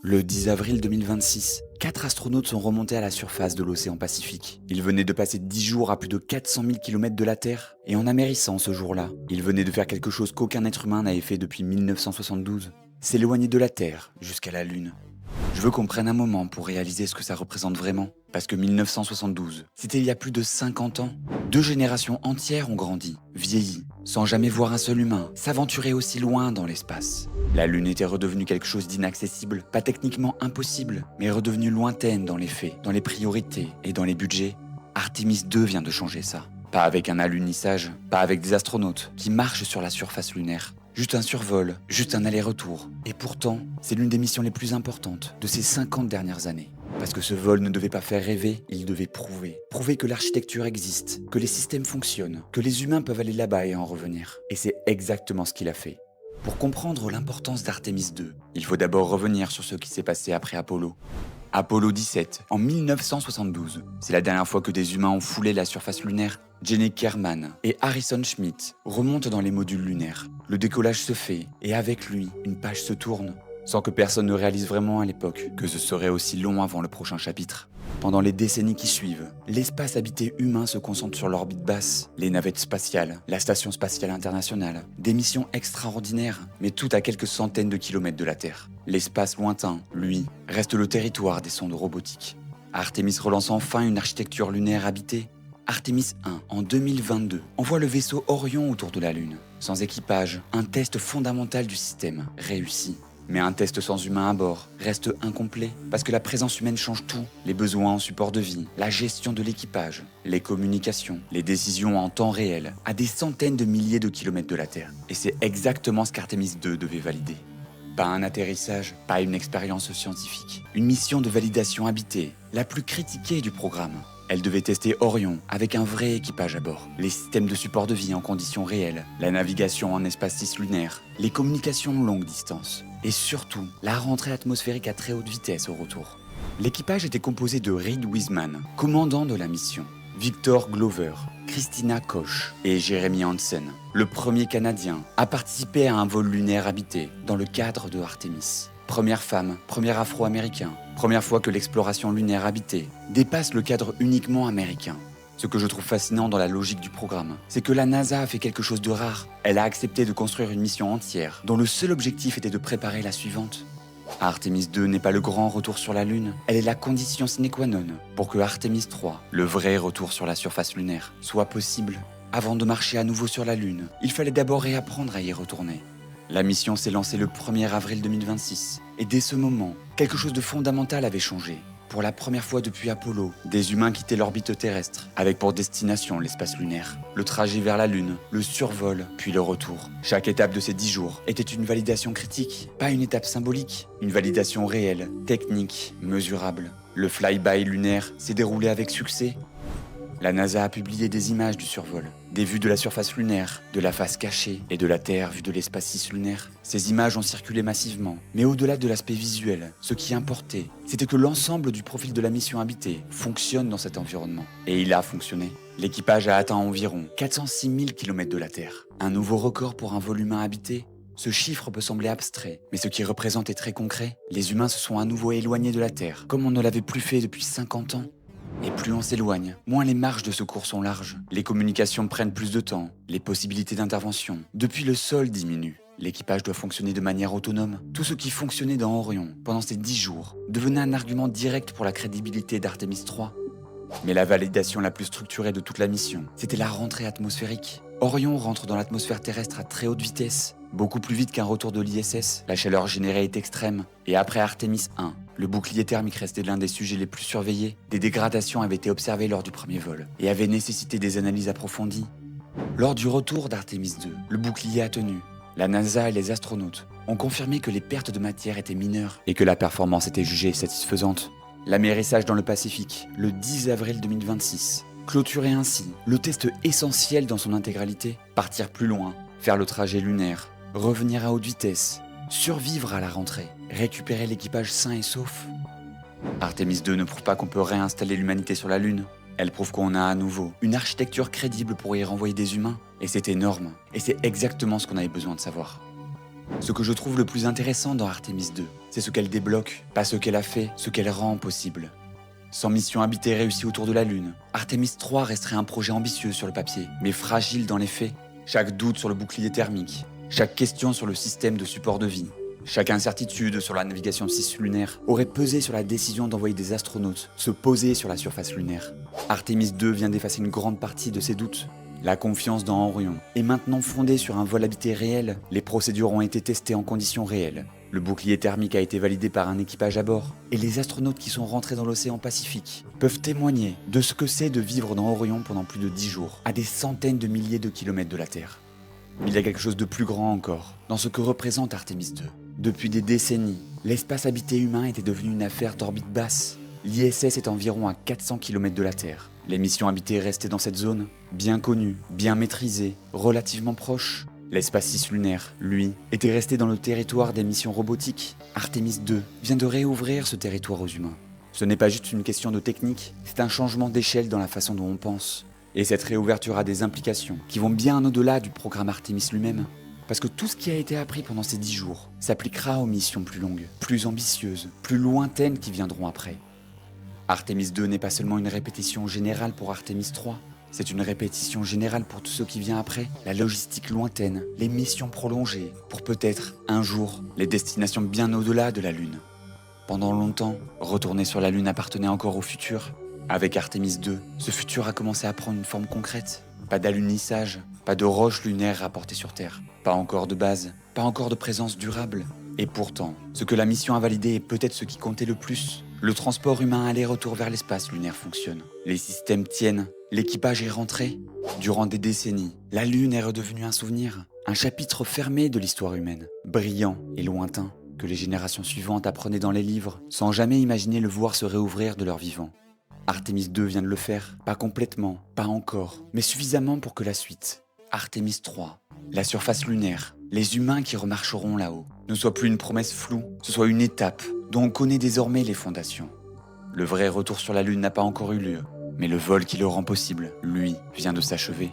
Le 10 avril 2026, 4 astronautes sont remontés à la surface de l'océan Pacifique. Ils venaient de passer 10 jours à plus de 400 000 km de la Terre, et en amérissant ce jour-là, ils venaient de faire quelque chose qu'aucun être humain n'avait fait depuis 1972, s'éloigner de la Terre jusqu'à la Lune. Je veux qu'on prenne un moment pour réaliser ce que ça représente vraiment, parce que 1972, c'était il y a plus de 50 ans. 2 générations entières ont grandi, vieilli, sans jamais voir un seul humain s'aventurer aussi loin dans l'espace. La Lune était redevenue quelque chose d'inaccessible, pas techniquement impossible, mais redevenue lointaine dans les faits, dans les priorités et dans les budgets. Artemis 2 vient de changer ça. Pas avec un alunissage, pas avec des astronautes qui marchent sur la surface lunaire. Juste un survol, juste un aller-retour. Et pourtant, c'est l'une des missions les plus importantes de ces 50 dernières années. Parce que ce vol ne devait pas faire rêver, il devait prouver. Prouver que l'architecture existe, que les systèmes fonctionnent, que les humains peuvent aller là-bas et en revenir. Et c'est exactement ce qu'il a fait. Pour comprendre l'importance d'Artemis 2, il faut d'abord revenir sur ce qui s'est passé après Apollo. Apollo 17, en 1972. C'est la dernière fois que des humains ont foulé la surface lunaire. Jenny Kerman et Harrison Schmitt remontent dans les modules lunaires. Le décollage se fait, et avec lui, une page se tourne. Sans que personne ne réalise vraiment à l'époque que ce serait aussi long avant le prochain chapitre. Pendant les décennies qui suivent, l'espace habité humain se concentre sur l'orbite basse, les navettes spatiales, la Station spatiale internationale, des missions extraordinaires, mais tout à quelques centaines de kilomètres de la Terre. L'espace lointain, lui, reste le territoire des sondes robotiques. Artemis relance enfin une architecture lunaire habitée. Artemis 1, en 2022, envoie le vaisseau Orion autour de la Lune. Sans équipage, un test fondamental du système réussi. Mais un test sans humain à bord reste incomplet parce que la présence humaine change tout. Les besoins en support de vie, la gestion de l'équipage, les communications, les décisions en temps réel, à des centaines de milliers de kilomètres de la Terre. Et c'est exactement ce qu'Artemis 2 devait valider. Pas un atterrissage, pas une expérience scientifique. Une mission de validation habitée, la plus critiquée du programme. Elle devait tester Orion avec un vrai équipage à bord, les systèmes de support de vie en conditions réelles, la navigation en espace cislunaire, les communications longue distance et surtout la rentrée atmosphérique à très haute vitesse au retour. L'équipage était composé de Reid Wiseman, commandant de la mission, Victor Glover, Christina Koch et Jeremy Hansen, le premier Canadien à participer à un vol lunaire habité dans le cadre de Artemis. Première femme, premier afro-américain, première fois que l'exploration lunaire habitée dépasse le cadre uniquement américain. Ce que je trouve fascinant dans la logique du programme, c'est que la NASA a fait quelque chose de rare. Elle a accepté de construire une mission entière, dont le seul objectif était de préparer la suivante. Artemis 2 n'est pas le grand retour sur la Lune, elle est la condition sine qua non pour que Artemis 3, le vrai retour sur la surface lunaire, soit possible. Avant de marcher à nouveau sur la Lune, il fallait d'abord réapprendre à y retourner. La mission s'est lancée le 1er avril 2026, et dès ce moment, quelque chose de fondamental avait changé. Pour la première fois depuis Apollo, des humains quittaient l'orbite terrestre, avec pour destination l'espace lunaire. Le trajet vers la Lune, le survol, puis le retour. Chaque étape de ces 10 jours était une validation critique, pas une étape symbolique. Une validation réelle, technique, mesurable. Le flyby lunaire s'est déroulé avec succès. La NASA a publié des images du survol, des vues de la surface lunaire, de la face cachée et de la Terre vue de l'espace cislunaire. Ces images ont circulé massivement, mais au-delà de l'aspect visuel, ce qui importait, c'était que l'ensemble du profil de la mission habitée fonctionne dans cet environnement. Et il a fonctionné. L'équipage a atteint environ 406 000 km de la Terre. Un nouveau record pour un vol humain habité. Ce chiffre peut sembler abstrait, mais ce qu'il représente est très concret. Les humains se sont à nouveau éloignés de la Terre, comme on ne l'avait plus fait depuis 50 ans. Et plus on s'éloigne, moins les marges de secours sont larges. Les communications prennent plus de temps, les possibilités d'intervention. Depuis le sol diminuent. L'équipage doit fonctionner de manière autonome. Tout ce qui fonctionnait dans Orion pendant ces 10 jours devenait un argument direct pour la crédibilité d'Artemis 3. Mais la validation la plus structurée de toute la mission, c'était la rentrée atmosphérique. Orion rentre dans l'atmosphère terrestre à très haute vitesse, beaucoup plus vite qu'un retour de l'ISS. La chaleur générée est extrême. Et après Artemis 1, le bouclier thermique restait l'un des sujets les plus surveillés. Des dégradations avaient été observées lors du premier vol et avaient nécessité des analyses approfondies. Lors du retour d'Artemis 2, le bouclier a tenu. La NASA et les astronautes ont confirmé que les pertes de matière étaient mineures et que la performance était jugée satisfaisante. L'amérissage dans le Pacifique, le 10 avril 2026, clôturait ainsi le test essentiel dans son intégralité. Partir plus loin, faire le trajet lunaire, revenir à haute vitesse, survivre à la rentrée, récupérer l'équipage sain et sauf. Artemis 2 ne prouve pas qu'on peut réinstaller l'humanité sur la Lune. Elle prouve qu'on a à nouveau une architecture crédible pour y renvoyer des humains. Et c'est énorme. Et c'est exactement ce qu'on avait besoin de savoir. Ce que je trouve le plus intéressant dans Artemis 2, c'est ce qu'elle débloque, pas ce qu'elle a fait, ce qu'elle rend possible. Sans mission habitée réussie autour de la Lune, Artemis 3 resterait un projet ambitieux sur le papier, mais fragile dans les faits. Chaque doute sur le bouclier thermique, chaque question sur le système de support de vie, chaque incertitude sur la navigation cislunaire aurait pesé sur la décision d'envoyer des astronautes se poser sur la surface lunaire. Artemis 2 vient d'effacer une grande partie de ces doutes. La confiance dans Orion est maintenant fondée sur un vol habité réel. Les procédures ont été testées en conditions réelles. Le bouclier thermique a été validé par un équipage à bord. Et les astronautes qui sont rentrés dans l'océan Pacifique peuvent témoigner de ce que c'est de vivre dans Orion pendant plus de 10 jours, à des centaines de milliers de kilomètres de la Terre. Mais il y a quelque chose de plus grand encore, dans ce que représente Artemis 2. Depuis des décennies, l'espace habité humain était devenu une affaire d'orbite basse. L'ISS est environ à 400 km de la Terre. Les missions habitées restaient dans cette zone, bien connue, bien maîtrisée, relativement proche. L'espace cislunaire, lui, était resté dans le territoire des missions robotiques. Artemis 2 vient de réouvrir ce territoire aux humains. Ce n'est pas juste une question de technique, c'est un changement d'échelle dans la façon dont on pense. Et cette réouverture a des implications qui vont bien au-delà du programme Artemis lui-même. Parce que tout ce qui a été appris pendant ces 10 jours s'appliquera aux missions plus longues, plus ambitieuses, plus lointaines qui viendront après. Artemis 2 n'est pas seulement une répétition générale pour Artemis 3, c'est une répétition générale pour tout ce qui vient après, la logistique lointaine, les missions prolongées, pour peut-être, un jour, les destinations bien au-delà de la Lune. Pendant longtemps, retourner sur la Lune appartenait encore au futur. Avec Artemis 2, ce futur a commencé à prendre une forme concrète. Pas d'alunissage, pas de roches lunaires rapportées sur Terre, pas encore de base, pas encore de présence durable. Et pourtant, ce que la mission a validé est peut-être ce qui comptait le plus. Le transport humain aller-retour vers l'espace lunaire fonctionne. Les systèmes tiennent, l'équipage est rentré. Durant des décennies, la Lune est redevenue un souvenir, un chapitre fermé de l'histoire humaine, brillant et lointain, que les générations suivantes apprenaient dans les livres, sans jamais imaginer le voir se réouvrir de leur vivant. Artemis 2 vient de le faire, pas complètement, pas encore, mais suffisamment pour que la suite, Artemis 3, la surface lunaire, les humains qui remarcheront là-haut, ne soit plus une promesse floue, ce soit une étape dont on connaît désormais les fondations. Le vrai retour sur la Lune n'a pas encore eu lieu, mais le vol qui le rend possible, lui, vient de s'achever.